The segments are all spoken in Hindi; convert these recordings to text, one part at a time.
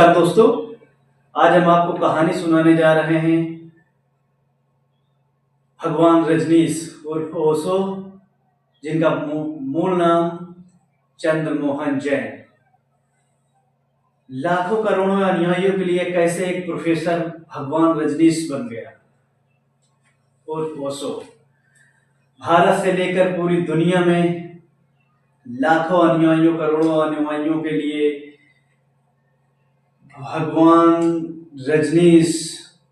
नमस्कार दोस्तों। आज हम आपको कहानी सुनाने जा रहे हैं भगवान रजनीश उर्फ ओशो, जिनका मूल नाम चंद्रमोहन जैन। लाखों करोड़ों अनुयायियों के लिए कैसे एक प्रोफेसर भगवान रजनीश बन गया उर्फ ओशो। भारत से लेकर पूरी दुनिया में लाखों अनुयायियों, करोड़ों अनुयायियों के लिए भगवान रजनीश,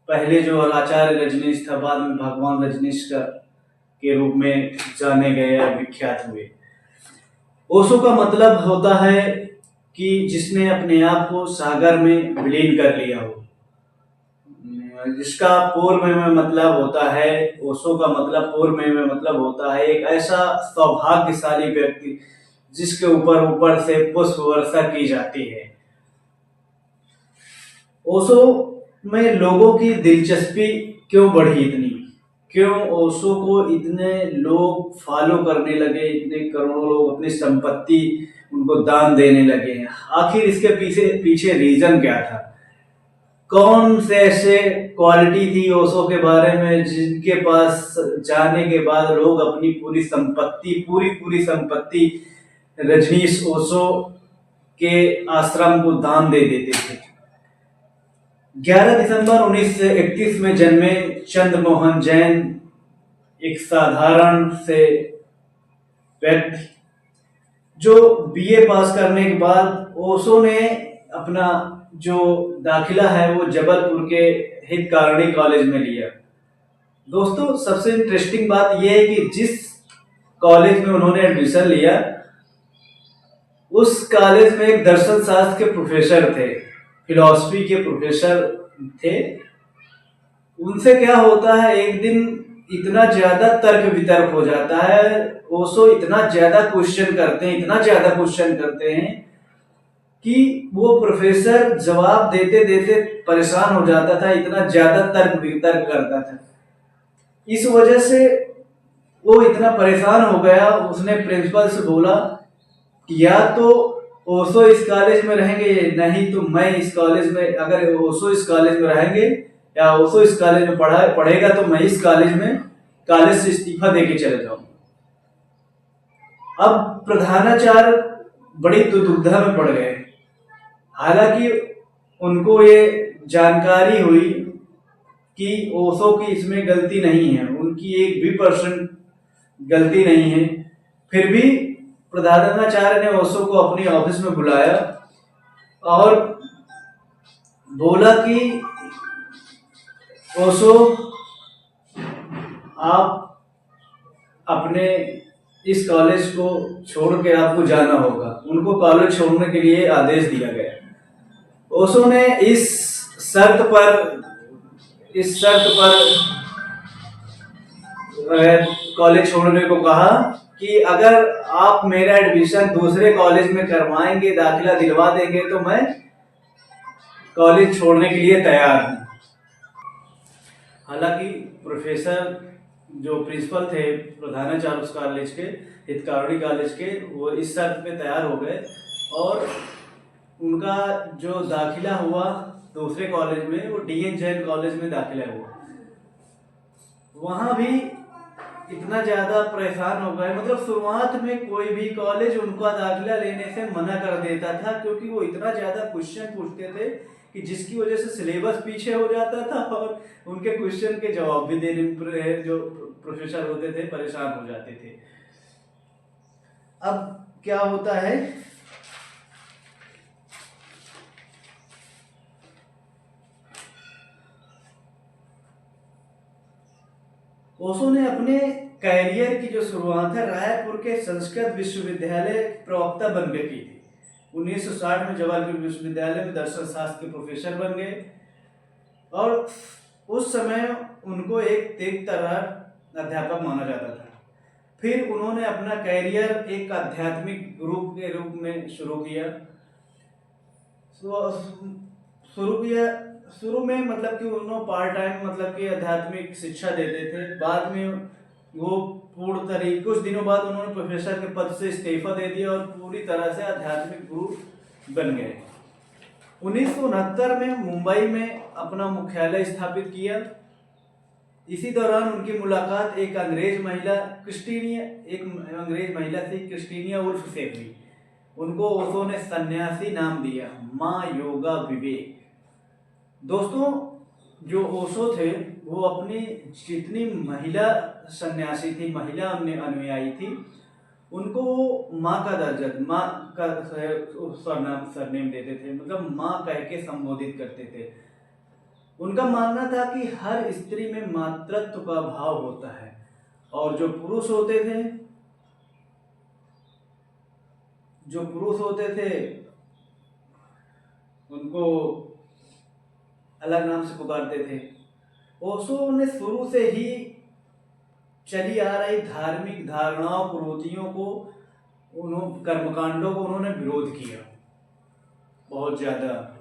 पहले जो आचार्य रजनीश था, बाद में भगवान रजनीश के रूप में जाने गए या विख्यात हुए। ओशो का मतलब होता है कि जिसने अपने आप को सागर में विलीन कर लिया हो। जिसका पूर्व में मतलब होता है, ओशो का मतलब पूर्व में मतलब होता है एक ऐसा सौभाग्यशाली व्यक्ति जिसके ऊपर से पुष्प वर्षा की जाती है। ओशो में लोगों की दिलचस्पी क्यों बढ़ी इतनी, क्यों ओशो को इतने लोग फॉलो करने लगे, इतने करोड़ों लोग अपनी संपत्ति उनको दान देने लगे। आखिर इसके पीछे रीजन क्या था? कौन से ऐसे क्वालिटी थी ओशो के बारे में जिनके पास जाने के बाद लोग अपनी पूरी संपत्ति रजनीश ओशो के आश्रम को दान दे देते थे। 11 दिसंबर 1931 में जन्मे चंद्रमोहन जैन एक साधारण से व्यक्ति, जो बीए पास करने के बाद ओशो ने अपना जो दाखिला है वो जबलपुर के हितकारिणी कॉलेज में लिया। दोस्तों, सबसे इंटरेस्टिंग बात यह है कि जिस कॉलेज में उन्होंने एडमिशन लिया, उस कॉलेज में एक दर्शन शास्त्र के प्रोफेसर थे, फिलॉसफी के प्रोफेसर थे। उनसे क्या होता है, एक दिन इतना ज्यादा तर्क वितर्क हो जाता है, ओशो इतना ज्यादा क्वेश्चन करते हैं कि वो प्रोफेसर जवाब देते देते परेशान हो जाता था, इतना ज्यादा तर्क वितर्क करता था। इस वजह से वो इतना परेशान हो गया, उसने प्रिंसिपल से बोला कि या तो ओशो इस कॉलेज में रहेंगे, नहीं तो मैं इस कॉलेज में, अगर ओशो इस कॉलेज में रहेंगे या ओशो इस कॉलेज में पढ़ेगा तो मैं इस कॉलेज से इस्तीफा देके चले जाऊंगा। अब प्रधानाचार्य बड़ी दुविधा में पड़ गए। हालांकि उनको ये जानकारी हुई कि ओशो की इसमें गलती नहीं है, उनकी 1% गलती नहीं है, फिर भी प्रधानाचार्य ने ओशो को अपनी ऑफिस में बुलाया और बोला कि ओशो, आप अपने इस कॉलेज को छोड़ के आपको जाना होगा। उनको कॉलेज छोड़ने के लिए आदेश दिया गया। ओशो ने इस शर्त पर कॉलेज छोड़ने को कहा कि अगर आप मेरा एडमिशन दूसरे कॉलेज में करवाएंगे, दाखिला दिलवा देंगे, तो मैं कॉलेज छोड़ने के लिए तैयार हूं। हालांकि प्रोफेसर जो प्रिंसिपल थे प्रधानाचार्य उस कॉलेज के, हितकारिणी कॉलेज के, वो इस शर्त पे तैयार हो गए और उनका जो दाखिला हुआ दूसरे कॉलेज में, वो डीएन जैन कॉलेज में दाखिला हुआ। वहां भी इतना ज्यादा परेशान हो गए, मतलब शुरुआत में कोई भी कॉलेज उनका दाखिला लेने से मना कर देता था, क्योंकि वो इतना ज्यादा क्वेश्चन पूछते थे कि जिसकी वजह से सिलेबस पीछे हो जाता था और उनके क्वेश्चन के जवाब भी देने जो प्रोफेसर होते थे परेशान हो जाते थे। अब क्या होता है, ओशो ने अपने कैरियर की जो शुरुआत है रायपुर के संस्कृत विश्वविद्यालय प्रवक्ता बनकर की थी। 1960 में जबलपुर विश्वविद्यालय में दर्शन शास्त्र के प्रोफेसर बन गए और उस समय उनको एक तेज तर्रार अध्यापक माना जाता था। फिर उन्होंने अपना कैरियर एक आध्यात्मिक गुरु के रूप में शुरू किया। शुरू में मतलब कि उन्होंने पार्ट टाइम मतलब कि आध्यात्मिक शिक्षा देते थे। बाद में वो कुछ दिनों बाद उन्होंने प्रोफेसर के पद से इस्तीफा दे दिया और पूरी तरह से आध्यात्मिक गुरु बन गए। 1969 में मुंबई में अपना मुख्यालय स्थापित किया। इसी दौरान उनकी मुलाकात एक अंग्रेज महिला थी, क्रिस्टीनिया उर्फ से हुई। उनको ओशो ने सन्यासी नाम दिया, माँ योगा विवेक। दोस्तों, जो ओशो थे वो अपनी जितनी महिला सन्यासी थी, महिला अनुयायी थी, उनको वो माँ का दर्जा, माँ का सरनेम देते थे, मतलब माँ कह के संबोधित करते थे। उनका मानना था कि हर स्त्री में मातृत्व का भाव होता है और जो पुरुष होते थे उनको अलग नाम से पुकारते थे। ओशो ने शुरू से ही चली आ रही धार्मिक धारणाओं, कुरीतियों को, कर्मकांडों को उन्होंने विरोध किया बहुत ज्यादा।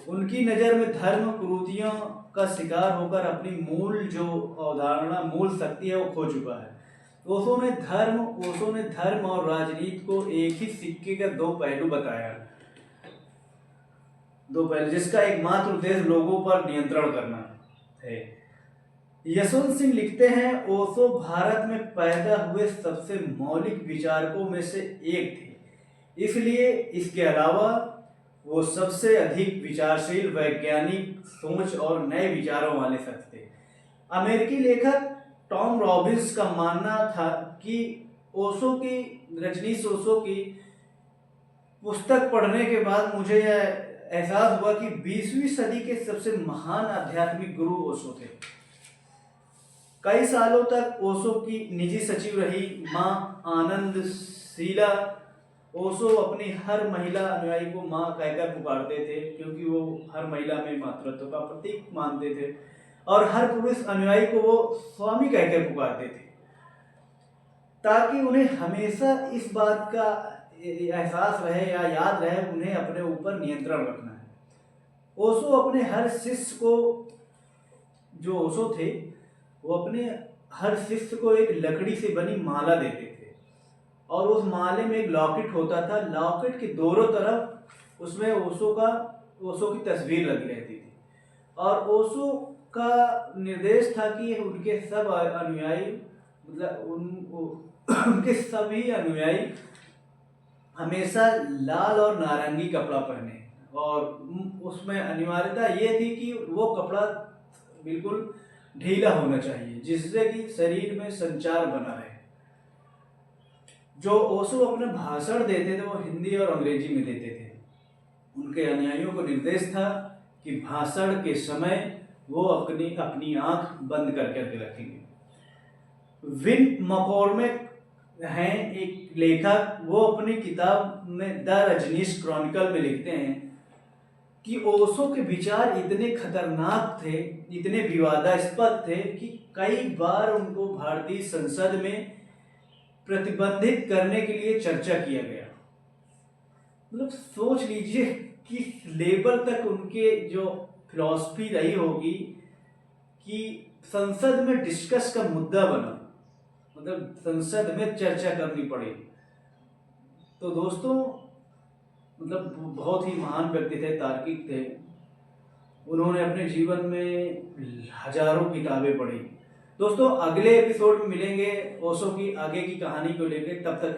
उनकी नज़र में धर्म कुरीतियों का शिकार होकर अपनी मूल जो अवधारणा, मूल शक्ति है वो खो चुका है। ओशो ने धर्म और राजनीति को एक ही सिक्के का दो पहलू बताया, जिसका एकमात्र उद्देश्य लोगों पर नियंत्रण करना है। यशवंत सिंह लिखते हैं, ओशो भारत में पैदा हुए सबसे मौलिक विचारकों में से एक थे, इसलिए इसके अलावा वो सबसे अधिक विचारशील, वैज्ञानिक सोच और नए विचारों वाले शख्स थे। अमेरिकी लेखक टॉम रॉबिन्स का मानना था कि रजनीश ओशो की पुस्तक पढ़ने के बाद मुझे यह एहसास हुआ कि 20वीं सदी के सबसे महान आध्यात्मिक गुरु ओशो थे। कई सालों तक ओशो की निजी सचिव रही मां आनंदशीला ओशो अपनी हर महिला अनुयायी को मां कहकर पुकारते थे, क्योंकि वो हर महिला में मातृत्व का प्रतीक मानते थे, और हर पुरुष अनुयायी को वो स्वामी कहकर पुकारते थे, ताकि उन्हें हमेशा इस बात का एहसास रहे या याद रहे उन्हें अपने ऊपर नियंत्रण रखना है। ओशो अपने हर शिष्य को, जो ओशो थे, वो अपने हर शिष्य को एक लकड़ी से बनी माला देते थे, और उस माले में एक लॉकेट होता था। लॉकेट के दोनों तरफ उसमें ओशो की तस्वीर लगी रहती थी, और ओशो का निर्देश था कि उनके सब अनुयायी, उनके सभी अनुयायी हमेशा लाल और नारंगी कपड़ा पहने, और उसमें अनिवार्यता ये थी कि वो कपड़ा बिल्कुल ढीला होना चाहिए, जिससे कि शरीर में संचार बना रहे। जो ओशो अपने भाषण देते थे वो हिंदी और अंग्रेजी में देते थे। उनके अनुयायियों को निर्देश था कि भाषण के समय वो अपनी आंख बंद करके रखेंगे। विन मकॉर्मिक हैं एक लेखक, वो अपनी किताब में द रजनीश क्रॉनिकल में लिखते हैं कि ओशो के विचार इतने खतरनाक थे, इतने विवादास्पद थे कि कई बार उनको भारतीय संसद में प्रतिबंधित करने के लिए चर्चा किया गया। मतलब सोच लीजिए कि लेवल तक उनके जो फिलॉसफी रही होगी कि संसद में डिस्कस का मुद्दा बना, मतलब संसद में चर्चा करनी पड़ी। तो दोस्तों, मतलब बहुत ही महान व्यक्ति थे, तार्किक थे। उन्होंने अपने जीवन में हजारों किताबें पढ़ी। दोस्तों, अगले एपिसोड में मिलेंगे ओशो की आगे की कहानी को लेकर। तब तक